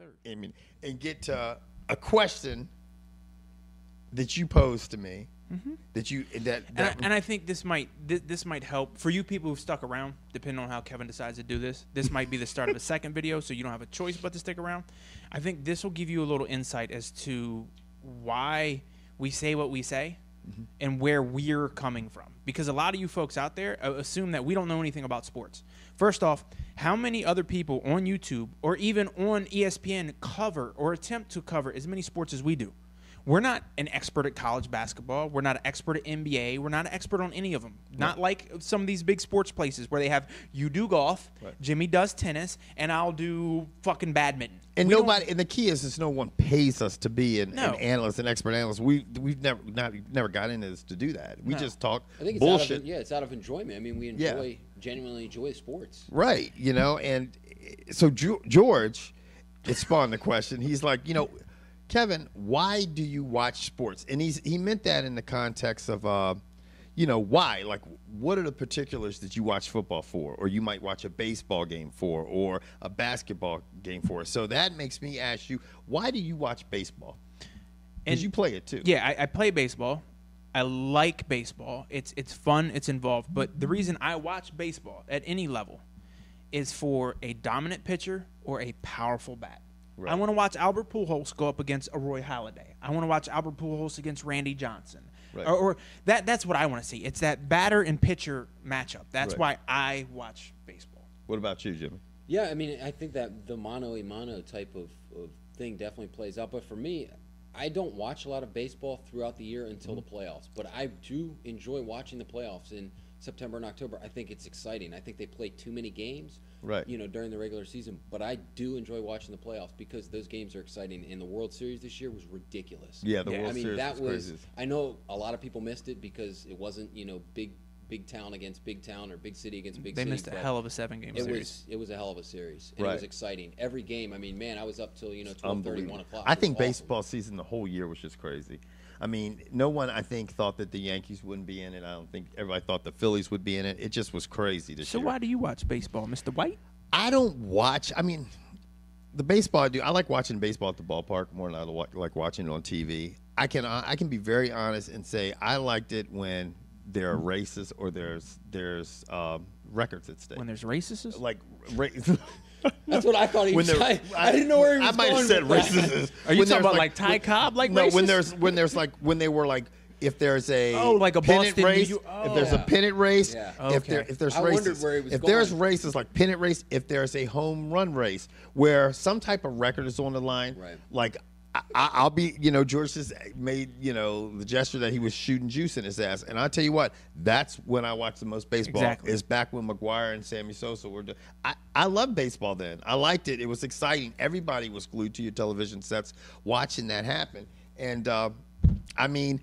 third. I mean, and get to a question that you posed to me. And I think this might help for you people who've stuck around. Depending on how Kevin decides to do this, this might be the start of a second video, so you don't have a choice but to stick around. I think this will give you a little insight as to why we say what we say and where we're coming from. Because a lot of you folks out there assume that we don't know anything about sports. First off, how many other people on YouTube or even on ESPN cover or attempt to cover as many sports as we do? We're not an expert at college basketball. We're not an expert at NBA. We're not an expert on any of them. Not like some of these big sports places where they have, you do golf, Jimmy does tennis, and I'll do fucking badminton. And and the key is no one pays us to be an analyst, an expert analyst. We've never got into this to do that. We just talk bullshit. It's out of enjoyment. I mean, we genuinely enjoy sports. Right, and so George, it spawned the question. He's like, Kevin, why do you watch sports? And he meant that in the context of, why? Like, what are the particulars that you watch football for, or you might watch a baseball game for, or a basketball game for? So that makes me ask you, why do you watch baseball? Because you play it too. Yeah, I play baseball. I like baseball. It's fun. It's involved. But the reason I watch baseball at any level is for a dominant pitcher or a powerful bat. Right. I want to watch Albert Pujols go up against a Roy Halladay. I want to watch Albert Pujols against Randy Johnson. Right. Or that's what I want to see. It's that batter and pitcher matchup. That's why I watch baseball. What about you, Jimmy? Yeah, I mean, I think that the mano-a-mano type of thing definitely plays out. But for me, I don't watch a lot of baseball throughout the year until the playoffs. But I do enjoy watching the playoffs in September and October. I think it's exciting. I think they play too many games. Right. During the regular season. But I do enjoy watching the playoffs because those games are exciting. And the World Series this year was ridiculous. Yeah, the World Series was crazy. I know a lot of people missed it because it wasn't, big town against big town or big city against big city. They missed a hell of a 7-game series. It was a hell of a series. And it was exciting. Every game, I mean, man, I was up till, 12:30, 1 o'clock. I think baseball season the whole year was just crazy. I mean, no one, I think, thought that the Yankees wouldn't be in it. I don't think everybody thought the Phillies would be in it. It just was crazy this year. So why do you watch baseball, Mr. White? I don't watch. I mean, the baseball I do. I like watching baseball at the ballpark more than I like watching it on TV. I can be very honest and say I liked it when there are races or there's records at stake. When there's races? Like That's what I thought he was saying. I didn't know where he was going. I might have said races. Are you talking about like Ty Cobb? Like no, races? when they were like, if there's a like a pennant Boston race, if there's a pennant race, if there's races, there's races like pennant race, if there's a home run race where some type of record is on the line, like I'll be, George just made, the gesture that he was shooting juice in his ass. And I'll tell you what, that's when I watched the most baseball. Exactly. Is back when McGuire and Sammy Sosa were doing. I loved baseball then. I liked it. It was exciting. Everybody was glued to your television sets watching that happen. And, I mean,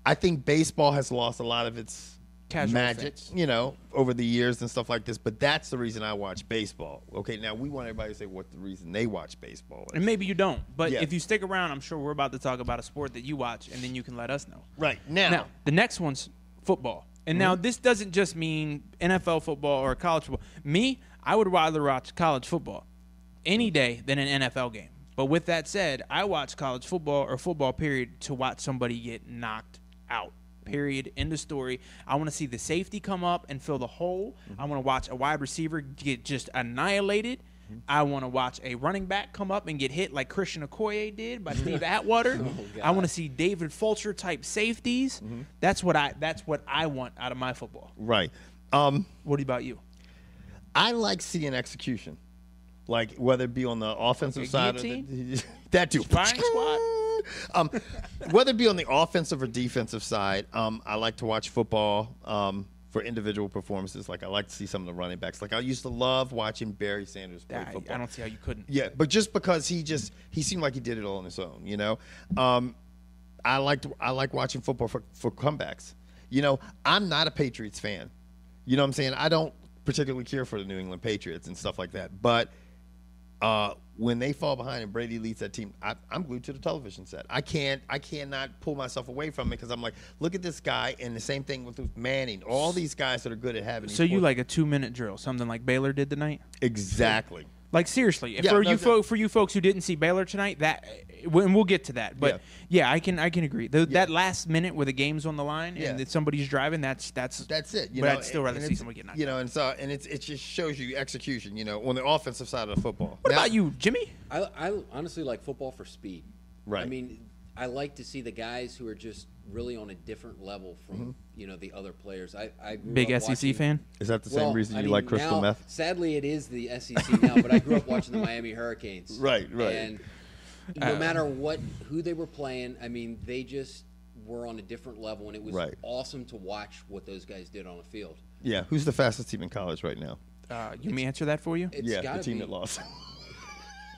I think baseball has lost a lot of its casual magic, over the years and stuff like this. But that's the reason I watch baseball. Okay, now we want everybody to say what the reason they watch baseball is. And maybe you don't. But if you stick around, I'm sure we're about to talk about a sport that you watch, and then you can let us know. Right. Now the next one's football. And now this doesn't just mean NFL football or college football. Me, I would rather watch college football any day than an NFL game. But with that said, I watch college football or football, period, to watch somebody get knocked out. Period. End of story. I want to see the safety come up and fill the hole. I want to watch a wide receiver get just annihilated. I want to watch a running back come up and get hit like Christian Okoye did by Steve Atwater. I want to see David Fulcher type safeties. That's what I want out of my football. Right. What about you? I like seeing execution, like whether it be on the offensive side of that too. Flying squad. Whether it be on the offensive or defensive side, I like to watch football for individual performances. Like I like to see some of the running backs. Like I used to love watching Barry Sanders play football. I don't see how you couldn't. Yeah, but just because he seemed like he did it all on his own, I like watching football for comebacks. I'm not a Patriots fan. You know what I'm saying? I don't particularly care for the New England Patriots and stuff like that. But when they fall behind and Brady leads that team, I'm glued to the television set. I cannot pull myself away from it because I'm like, look at this guy, and the same thing with Manning. All these guys that are good at having. So you like a 2-minute drill, something like Baylor did tonight? Exactly. Like seriously, Yeah, for you folks who didn't see Baylor tonight, and we'll get to that. But yeah, I can agree. That last minute where the game's on the line and that somebody's driving, that's it. But I'd still rather see someone get knocked out. And it just shows you execution. On the offensive side of the football. What about you, Jimmy? I honestly like football for speed. Right. I mean, I like to see the guys who are just really on a different level from the other players. I grew big up SEC watching, fan. Is that the same reason you like crystal meth? Sadly, it is the SEC now, but I grew up watching the Miami Hurricanes. Right. And no matter who they were playing, I mean, they just were on a different level, and it was awesome to watch what those guys did on the field. Yeah. Who's the fastest team in college right now? You want me to answer that for you? The team that lost.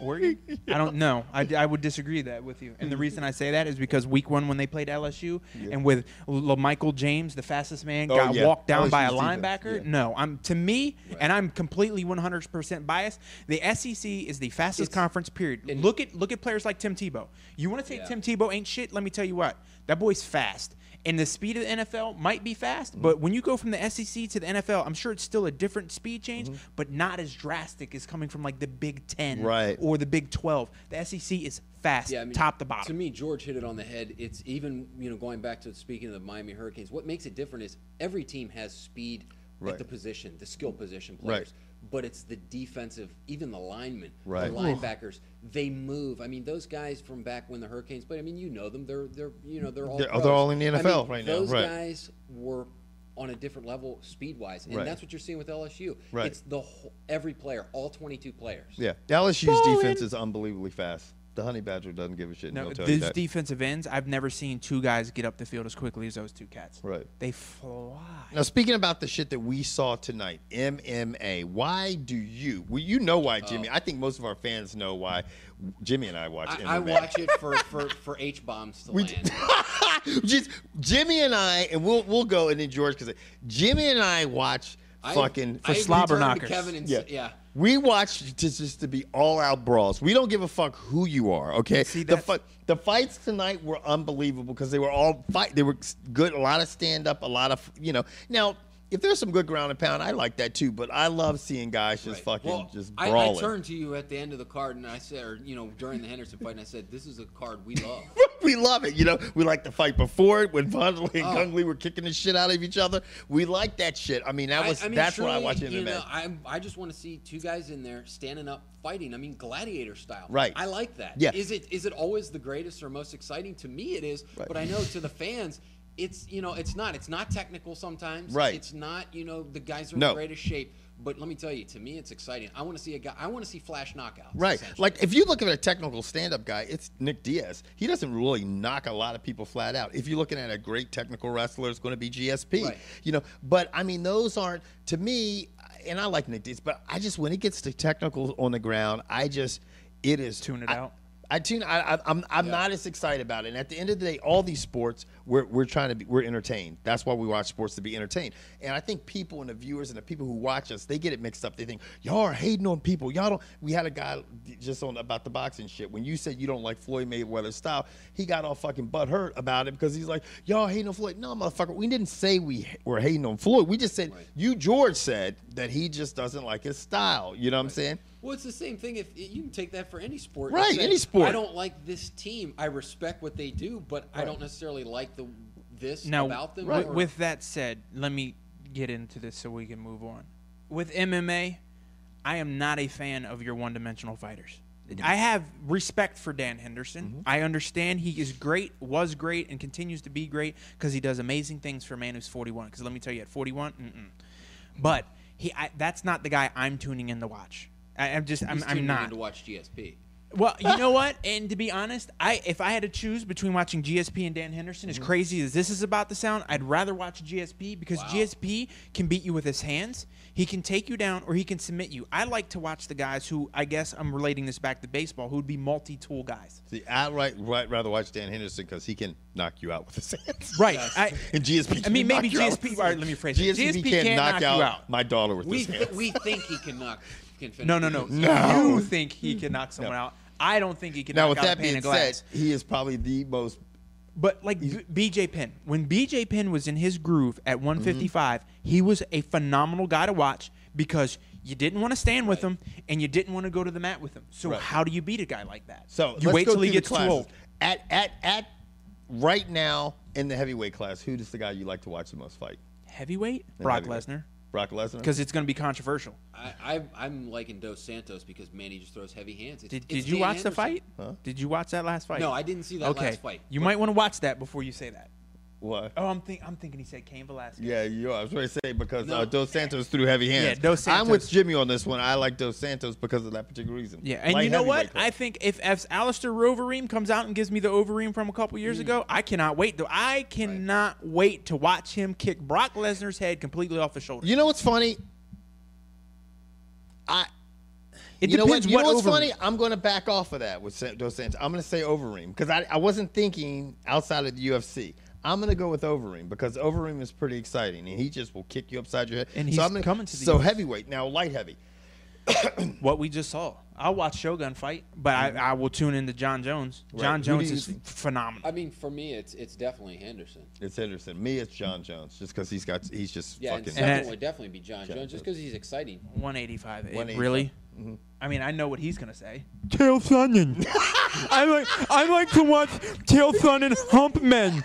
Oregon? I don't know. I would disagree that with you. And the reason I say that is because week 1 when they played LSU and with Michael James, the fastest man, got walked down by a linebacker. No, to me, and I'm completely 100% biased, the SEC is the fastest conference, period. Look at players like Tim Tebow. You want to say Tim Tebow ain't shit? Let me tell you what. That boy's fast. And the speed of the NFL might be fast, but when you go from the SEC to the NFL, I'm sure it's still a different speed change, but not as drastic as coming from like the Big 10 or the Big 12. The SEC is fast, top to bottom. To me, George hit it on the head. It's even, going back to speaking of the Miami Hurricanes, what makes it different is every team has speed at the position, the skill position players. But it's the defensive, even the linemen, the linebackers. They move. I mean, those guys from back when the Hurricanes played. I mean, you know them. They're all pros. They're all in the NFL right now. Those guys were on a different level speed wise, and that's what you're seeing with LSU. It's every player, all 22 players. Yeah, LSU's defense is unbelievably fast. The Honey Badger doesn't give a shit. No, these defensive ends, I've never seen 2 guys get up the field as quickly as those 2 cats. Right. They fly. Now, speaking about the shit that we saw tonight, MMA, why do you? Well, you know why, Jimmy. I think most of our fans know why Jimmy and I watch MMA. I watch it for H-bombs to land. Just Jimmy and I, and we'll go, and then George, because Jimmy and I watch for slobber knockers. Kevin and We watch just to be all-out brawls. We don't give a fuck who you are, okay? See, the fights tonight were unbelievable because they were all They were good, a lot of stand-up, a lot of, Now, if there's some good ground and pound, I like that too, but I love seeing guys just just brawling. I turned to you at the end of the card, and I said, or during the Henderson fight, and I said, this is a card we love. We love it. We like the fight before it when Vonley and Gungley were kicking the shit out of each other. We like that shit. I mean, that's what I watch MMA. I just want to see 2 guys in there standing up fighting. I mean, gladiator style. Right. I like that. Yeah. Is it always the greatest or most exciting? To me, it is. Right. But I know to the fans, it's not technical sometimes. Right. It's not the guys are in the greatest shape. But let me tell you, to me, it's exciting. I want to see I want to see flash knockouts. Right. Like if you look at a technical stand-up guy, it's Nick Diaz. He doesn't really knock a lot of people flat out. If you're looking at a great technical wrestler, it's going to be GSP. Right. But I mean, those aren't, to me. And I like Nick Diaz, but when it gets to technical on the ground, it is tune it out. I'm not as excited about it. And at the end of the day, all these sports, we're entertained. That's why we watch sports, to be entertained. And I think people and the viewers and the people who watch us, they get it mixed up. They think y'all are hating on people. Y'all don't. We had a guy just on about the boxing shit. When you said you don't like Floyd Mayweather's style, he got all fucking butthurt about it because he's like, y'all hating on Floyd. No, motherfucker, we didn't say we were hating on Floyd. We just said George said that he just doesn't like his style. You know what I'm saying? Well, it's the same thing. If you can take that for any sport, right? Any sport. I don't like this team. I respect what they do, but I don't necessarily like this about them. Right. With that said, let me get into this so we can move on. With MMA, I am not a fan of your one-dimensional fighters. I have respect for Dan Henderson. I understand he is great, was great, and continues to be great because he does amazing things for a man who's 41. Because let me tell you, at 41, but that's not the guy I'm tuning in to watch. I'm not to watch GSP. Well, you know what? And to be honest, if I had to choose between watching GSP and Dan Henderson, as crazy as this is about to sound, I'd rather watch GSP because GSP can beat you with his hands. He can take you down or he can submit you. I like to watch the guys who, I guess I'm relating this back to baseball, who would be multi-tool guys. See, I'd rather watch Dan Henderson because he can knock you out with his hands. Right. And GSP. I mean, maybe GSP. All right, let me phrase it. GSP can't knock you out. My daughter with his hands. We think he can knock. No. You think he can knock someone out? I don't think he can knock out a pane of glass. Now, with that being said, he is probably the most. But like BJ Penn, when BJ Penn was in his groove at 155, he was a phenomenal guy to watch because You didn't want to stand with him, and you didn't want to go to the mat with him. So Right. how do you beat a guy like that? So you let's wait go till he through the gets too classes. old. At right now in the heavyweight class, who is the guy you like to watch the most fight? Heavyweight? In Brock heavyweight. Lesnar. Brock Lesnar? Because it's going to be controversial. I'm liking Dos Santos because, man, he just throws heavy hands. Did you watch the fight? Huh? Did you watch that last fight? No, I didn't see that last fight. You might want to watch that before you say that. What? Oh, I'm thinking he said Cain Velasquez. Yeah, you are. I was going to say because No. Dos Santos threw heavy hands. Yeah, Dos Santos. I'm with Jimmy on this one. I like Dos Santos because of that particular reason. Yeah, and Light you know what? heavyweight class. I think if Alistair Overeem comes out and gives me the Overeem from a couple years ago, I cannot wait. I cannot wait to watch him kick Brock Lesnar's head completely off his shoulder. You know what's funny? It You know depends what? You know what's Overeem. funny? I'm going to back off of that with Dos Santos. I'm going to say Overeem because I wasn't thinking outside of the UFC. I'm going to go with Overeem because Overeem is pretty exciting, and he just will kick you upside your head. And he's coming to the So UFC. heavyweight. Now, light heavy. What we just saw. I'll watch Shogun fight, but I will tune into John Jones. Right. John Who do Jones you is think? phenomenal. I mean, for me, it's definitely Henderson. It's Henderson. Me, it's John Jones just because he's just Yeah, and fucking. second would definitely be John Jones just because he's exciting. 185. 185. Really? Mhm. I mean, I know what he's gonna say. Chael Sonnen. I like to watch Chael Sonnen hump men.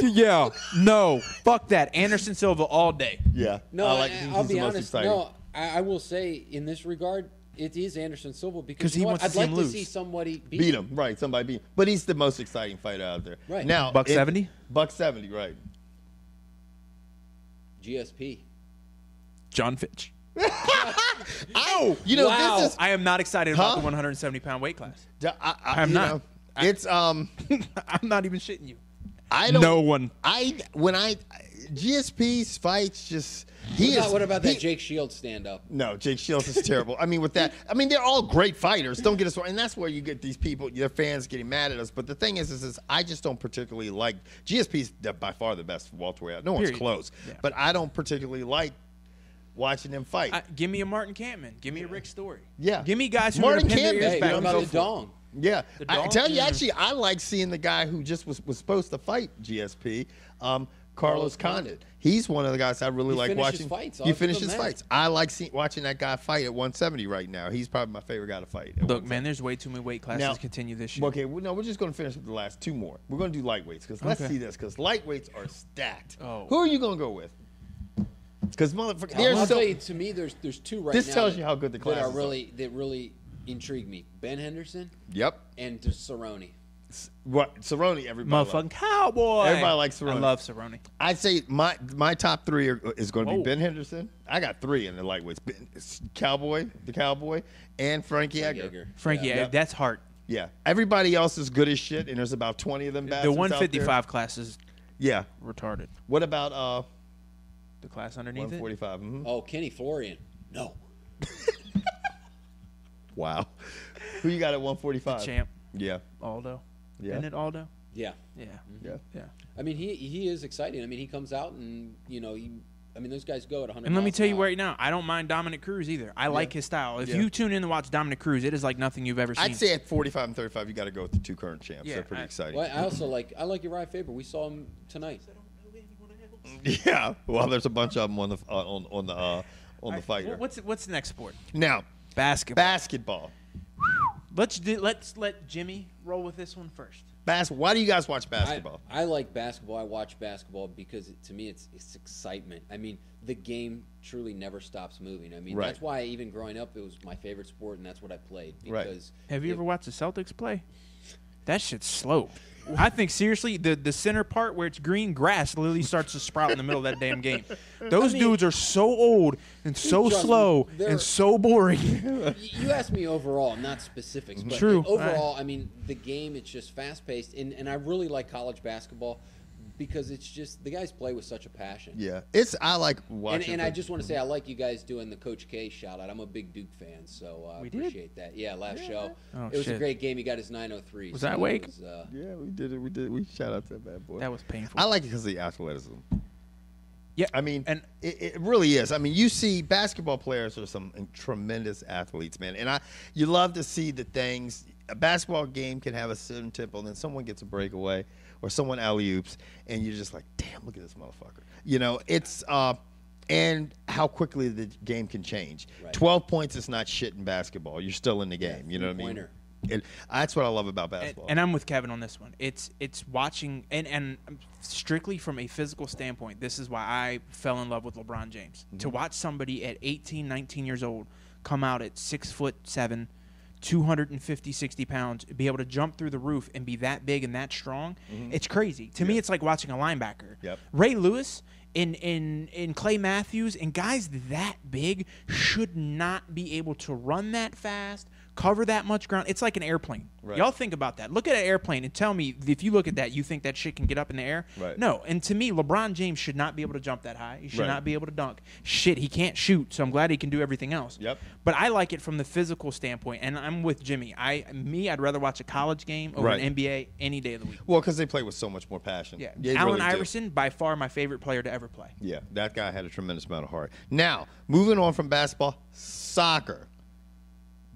Yeah. No, fuck that. Anderson Silva all day. Yeah. No, I like, I'll he's be the most honest. exciting. No, I will say in this regard, it is Anderson Silva because 'Cause he you know wants what? to I'd see him like to lose. see somebody Beat him, right? Somebody beat him, but he's the most exciting fighter out there. Right. Now, Buck 70? Buck 70, right? GSP. John Fitch. Ow! You know, Wow. this is. I am not excited about Huh? the 170-pound weight class. I'm not. Know, it's I'm not even shitting you. I don't. No one. GSP's fights just What about that Jake Shields stand up? No, Jake Shields is terrible. I mean, with that, I mean, they're all great fighters. Don't get us wrong, and that's where you get these people, their fans getting mad at us. But the thing is I just don't particularly like GSP's by far the best welterweight. No one's Period. close, Yeah. but I don't particularly like watching them fight. Give me a Martin Campman. Give me a Rick Story. Yeah. Give me guys who Martin are gonna pin their Campman. ears Hey, back what and about go the for it. Dong? Yeah, The I dog? tell you, Yeah. actually, I like seeing the guy who just was supposed to fight GSP, Carlos Condit. He's one of the guys I really He like finishes watching. fights. I'll He give finishes him that. fights. I like watching that guy fight at 170 right now. He's probably my favorite guy to fight. at Look, 170. man, there's way too many weight classes Now- to continue this year. Okay, no, we're just going to finish with the last two more. We're going to do lightweights because let's Okay. see this because lightweights are stacked. Oh. Who are you going to go with? Because motherfucker, I'll there's tell so you, to me, there's two right This now. tells you how good the that are classes are. that really intrigue me. Ben Henderson Yep. and Cerrone. What Cerrone? Everybody. Motherfucking Likes. cowboy. Everybody likes Cerrone. I love Cerrone. I'd say my top three is going to be Whoa. Ben Henderson. I got three in the lightweights: the Cowboy, and Frankie Edgar. Frankie, Yeah. that's hard. Yeah, everybody else is good as shit, and there's about 20 of them. The bastards out 155 class is there. Yeah. retarded. What about The class underneath it. 145? Oh, Kenny Florian. No. Wow. Who you got at 145? Champ. Yeah. Aldo. Yeah. Isn't it Aldo? Yeah. Yeah. Yeah. Yeah. I mean, he is exciting. I mean, he comes out and those guys go at 100. And let me miles tell an you hour. right now, I don't mind Dominic Cruz either. I like his style. If Yeah. you tune in to watch Dominic Cruz, it is like nothing you've ever seen. I'd say at 45 and 35, you got to go with the two current champs. Yeah, They're pretty I- exciting. Well, I also like Uriah Faber. We saw him tonight. Yeah. Well, there's a bunch of them on the fighter. What's the next sport? Now, Basketball. basketball. Let's let Jimmy roll with this one first. Why do you guys watch basketball? I like basketball. I watch basketball because to me it's excitement. I mean, the game truly never stops moving. I mean, Right. that's why even growing up it was my favorite sport and that's what I played. Right. Because Have you ever watched the Celtics play? That shit's slow. I think seriously, the center part where it's green grass literally starts to sprout in the middle of that damn game. Those dudes are so old and so Trust me, slow they're- and so boring. You asked me overall, not specifics, but True. overall, I mean, the game, it's just fast-paced, and I really like college basketball because it's just, the guys play with such a passion. Yeah. I like watching. And I just want to say, I like you guys doing the Coach K shout-out. I'm a big Duke fan, so I We did? appreciate that. Yeah, last show. Oh, it was a shit. great game. He got his 903. Was so that it Wake? was, Yeah, we did it. We shout out to that bad boy. That was painful. I like it because of the athleticism. Yeah, I mean, and it really is. I mean, you see basketball players are some tremendous athletes, man. And you love to see the things. A basketball game can have a certain tempo, and then someone gets a breakaway or someone alley-oops, and you're just like, damn, look at this motherfucker. You know, it's and how quickly the game can change. Right. 12 points is not shit in basketball. You're still in the game. You know what I mean? That's what I love about basketball. And I'm with Kevin on this one. It's watching, and strictly from a physical standpoint, this is why I fell in love with LeBron James. To watch somebody at 18, 19 years old come out at 6'7", 250, 60 pounds, be able to jump through the roof and be that big and that strong, it's crazy. To me, it's like watching a linebacker. Yep. Ray Lewis and Clay Matthews and guys that big should not be able to run that fast, cover that much ground. It's like an airplane. Right. Y'all think about that. Look at an airplane and tell me if you look at that, you think that shit can get up in the air? Right. No. And to me, LeBron James should not be able to jump that high. He should Right. not be able to dunk. Shit, he can't shoot, so I'm glad he can do everything else. Yep. But I like it from the physical standpoint, and I'm with Jimmy. I'd rather watch a college game over Right. an NBA any day of the week. Well, because they play with so much more passion. Yeah. They Allen really do. Iverson, by far my favorite player to ever play. Yeah, that guy had a tremendous amount of heart. Now, moving on from basketball, soccer,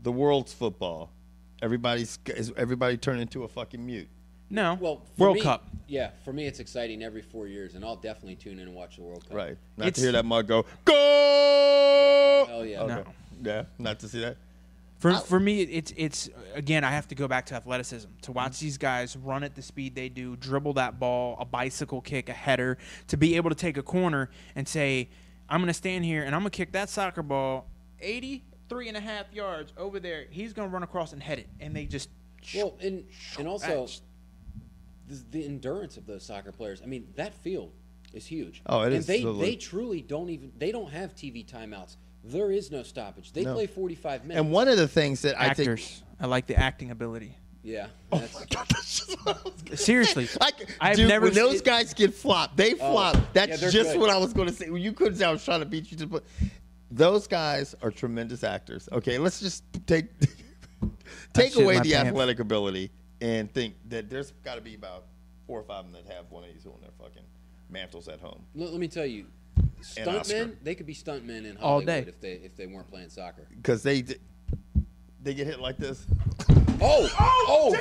the world's football. Everybody turned into a fucking mute. No. Well, for World me, Cup. Yeah, for me, it's exciting every 4 years, and I'll definitely tune in and watch the World Cup. Right. Not to It's- hear that mug go. Hell yeah. Okay. Yeah, not to see that. For me, it's again, I have to go back to athleticism. To watch these guys run at the speed they do, dribble that ball, a bicycle kick, a header, to be able to take a corner and say, I'm going to stand here and I'm going to kick that soccer ball 83.5 yards over there. He's going to run across and head it. And they just... Well, and also the endurance of those soccer players. I mean, that field is huge. Oh, it and is. They truly don't have TV timeouts. There is no stoppage. They play 45 minutes. And one of the things that actors. I like the acting ability. Yeah. Oh my God, that's just what I was gonna Seriously. Dude, when those guys get flopped, they flop. That's they're just good. what I was going to say. You couldn't say I was trying to beat you to put. Those guys are tremendous actors. Okay, let's just take shit away my the pants. athletic ability and think that there's got to be about 4 or 5 of them that have one of these on their fucking mantles at home. Let me tell you, And Oscar. stuntmen, they could be stuntmen in All Hollywood day. if they weren't playing soccer. Because they get hit like this. Oh,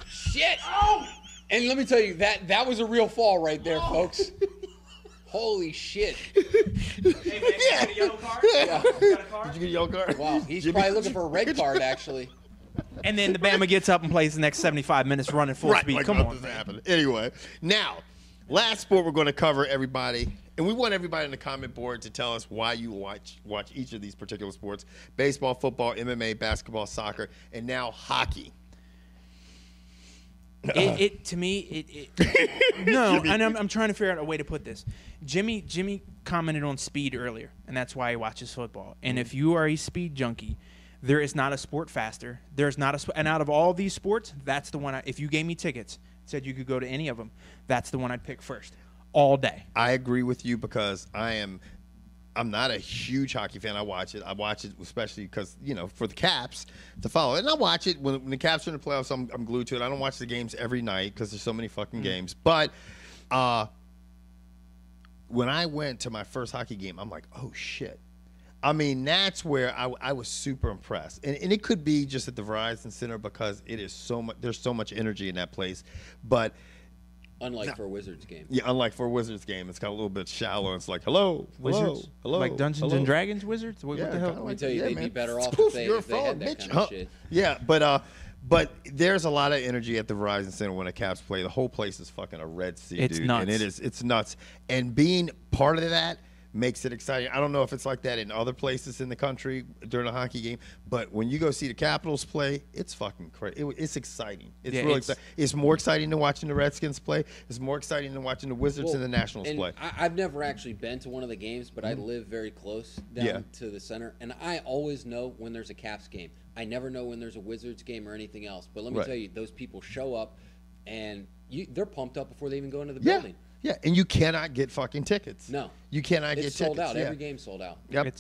shit! Oh, and let me tell you that was a real fall right there, folks. Holy shit! Hey, man, you got a yellow card? Yeah. You got a card? Did you get a yellow card? Wow, he's probably looking for a red card actually. And then the Bama gets up and plays the next 75 minutes running full speed. Like Come on. nothing's happening. Anyway, now, last sport we're going to cover, everybody, and we want everybody in the comment board to tell us why you watch each of these particular sports: baseball, football, MMA, basketball, soccer, and now hockey. To me, no, and I'm trying to figure out a way to put this. Jimmy commented on speed earlier, and that's why he watches football. And if you are a speed junkie, there is not a sport faster. There's not and out of all these sports, that's the one. If you gave me tickets, said you could go to any of them, that's the one I'd pick first, all day. I agree with you because I'm not a huge hockey fan. I watch it especially because, for the Caps to follow. And I watch it when the Caps are in the playoffs. I'm glued to it. I don't watch the games every night because there's so many fucking games. But when I went to my first hockey game, I'm like, oh, shit. I mean, that's where I was super impressed. And it could be just at the Verizon Center because it is so much. There's so much energy in that place. But Unlike for a Wizards game. yeah, unlike for a Wizards game, it's got a little bit shallow. It's like, hello, Wizards, hello, like Dungeons hello. and Dragons wizards. What Yeah, the hell? kinda Let me like- tell you, they'd be man. better off Poof, if you're a they had fraud, that bitch. kind of shit. Yeah, but there's a lot of energy at the Verizon Center when the Caps play. The whole place is fucking a red sea, It's dude. nuts. And it's nuts. And being part of that makes it exciting. I don't know if it's like that in other places in the country during a hockey game, but when you go see the Capitals play, it's fucking crazy. It's exciting. It's really exciting. It's more exciting than watching the Redskins play. It's more exciting than watching the Wizards and the Nationals and play. I've never actually been to one of the games, but I live very close down to the center, and I always know when there's a Caps game. I never know when there's a Wizards game or anything else. But let me tell you, those people show up, and they're pumped up before they even go into the building. Yeah, and you cannot get fucking tickets. No. You cannot get It's tickets. sold out. Yeah. Every game's sold out. Yep.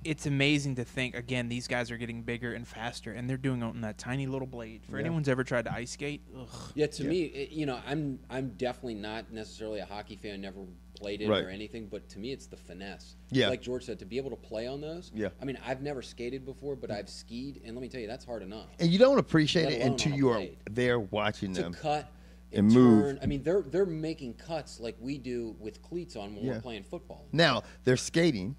It's amazing to think, again, these guys are getting bigger and faster, and they're doing it on that tiny little blade. For anyone's ever tried to ice skate, ugh. Yeah, to me, I'm definitely not necessarily a hockey fan. Never played it Right. or anything, but to me, it's the finesse. Yeah. Like George said, to be able to play on those. Yeah. I mean, I've never skated before, but I've skied, and let me tell you, that's hard enough. And you don't appreciate Let it alone until on a you are blade. there watching To them. cut and move. turn. I mean, they're making cuts like we do with cleats on when we're playing football. Now they're skating,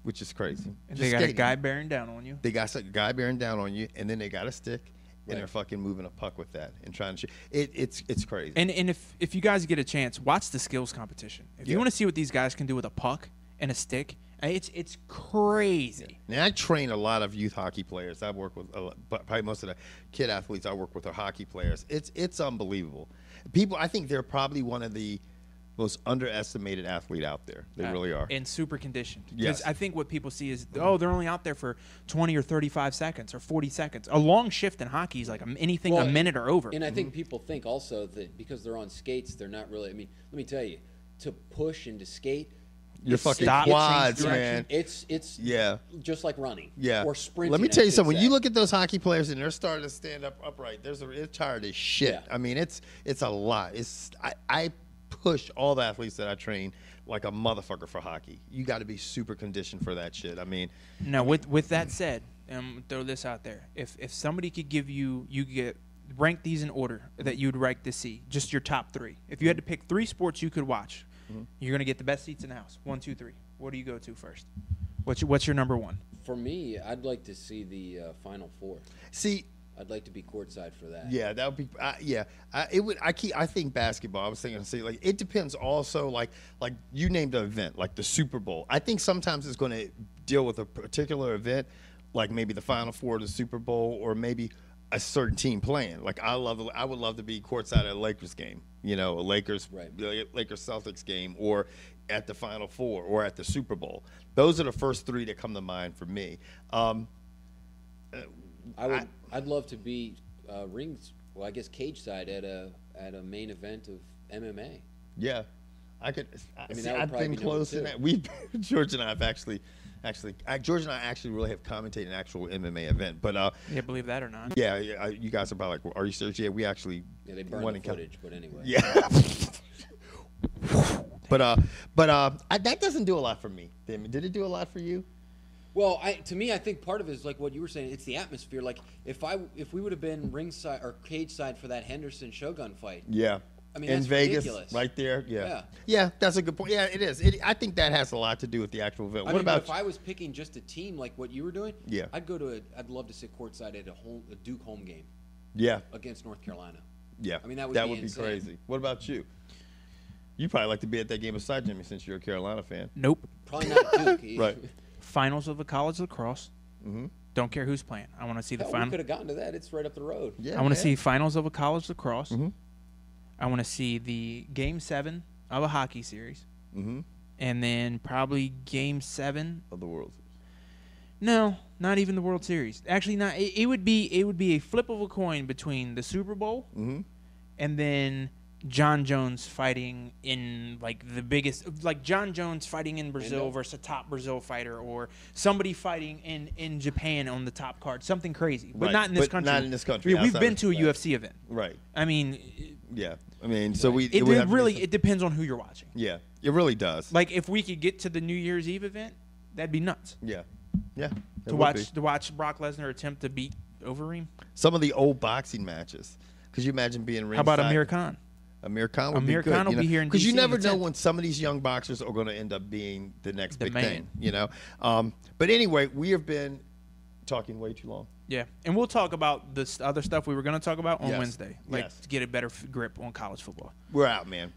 which is crazy. And they got a guy bearing down on you. They got a guy bearing down on you, and then they got a stick, and they're fucking moving a puck with that and trying to shoot. It's crazy. And if you guys get a chance, watch the skills competition. If you want to see what these guys can do with a puck and a stick, it's crazy. Now I train a lot of youth hockey players. I work with probably most of the kid athletes I work with are hockey players. It's unbelievable. People, I think they're probably one of the most underestimated athlete out there. They really are. And super conditioned. Yes. Because I think what people see is, they're only out there for 20 or 35 seconds or 40 seconds. A long shift in hockey is like anything a minute or over. And I think people think also that because they're on skates, they're not really. I mean, let me tell you, to push and to skate, your fucking stop, quads, change man. It's just like running. Yeah. Or sprinting. Let me tell you something. When you look at those hockey players and they're starting to stand up upright, they're tired as shit. Yeah. I mean, it's a lot. I push all the athletes that I train like a motherfucker for hockey. You got to be super conditioned for that shit. I mean, now with that said, throw this out there. If somebody could give you get rank these in order that you'd rank to see, just your top 3. If you had to pick 3 sports you could watch, you're gonna get the best seats in the house. 1, 2, 3. What do you go to first? What's your number 1? For me, I'd like to see the Final Four. see. I'd like to be courtside for that. Yeah, that would be. I think basketball. I was thinking, like it depends. Also, like you named an event, like the Super Bowl. I think sometimes it's going to deal with a particular event, like maybe the Final Four, the Super Bowl, or maybe a certain team playing. Like I would love to be courtside at a Lakers game. You know, a Lakers Celtics game, or at the Final Four, or at the Super Bowl. Those are the first 3 that come to mind for me. I'd love to be rings. Well, I guess cage side at a main event of MMA. Yeah, I could. I've been close to that. George and I have actually, George and I actually really have commentated an actual MMA event. But Yeah, believe that or not. yeah, you guys are probably like, are you serious? Yeah, we actually. Yeah, they burned the footage, but anyway. Yeah. but that doesn't do a lot for me. Did it do a lot for you? Well, to me, I think part of it is like what you were saying. It's the atmosphere. Like if we would have been ringside or cage side for that Henderson Shogun fight. Yeah. I mean, in that's Vegas, ridiculous. right there. Yeah, that's a good point. Yeah, it is. I think that has a lot to do with the actual event. What about if I was picking just a team like what you were doing? Yeah. I'd love to sit courtside at a Duke home game. Yeah. Against North Carolina. Yeah. I mean, that would be insane. crazy. What about you? You probably like to be at that game beside Jimmy since you're a Carolina fan. Nope. Probably not at Duke. Right. Finals of the college lacrosse. Mm-hmm. Don't care who's playing. I want to see the final. We could have gotten to that. It's right up the road. Yeah, I want to see finals of a college lacrosse. Mm-hmm. I want to see the Game 7 of a hockey series. Mm-hmm. And then probably Game 7 of the World Series. No, not even the World Series. Actually, not. It would be a flip of a coin between the Super Bowl and then John Jones fighting in like the biggest, like John Jones fighting in Brazil versus a top Brazil fighter, or somebody fighting in Japan on the top card, something crazy, but not in this country. Not in this country. We've been to a UFC event, right? I mean, yeah. I mean, so we. It depends on who you're watching. Yeah, it really does. Like if we could get to the New Year's Eve event, that'd be nuts. Yeah, yeah. To watch Brock Lesnar attempt to beat Overeem. Some of the old boxing matches. Could you imagine being ringside? How about Amir Khan? Amir Khan would be good. Khan will be here in DC. Because you never know when some of these young boxers are going to end up being the next big thing, you know. But anyway, we have been talking way too long. Yeah, and we'll talk about this other stuff we were going to talk about on Wednesday, to get a better grip on college football. We're out, man.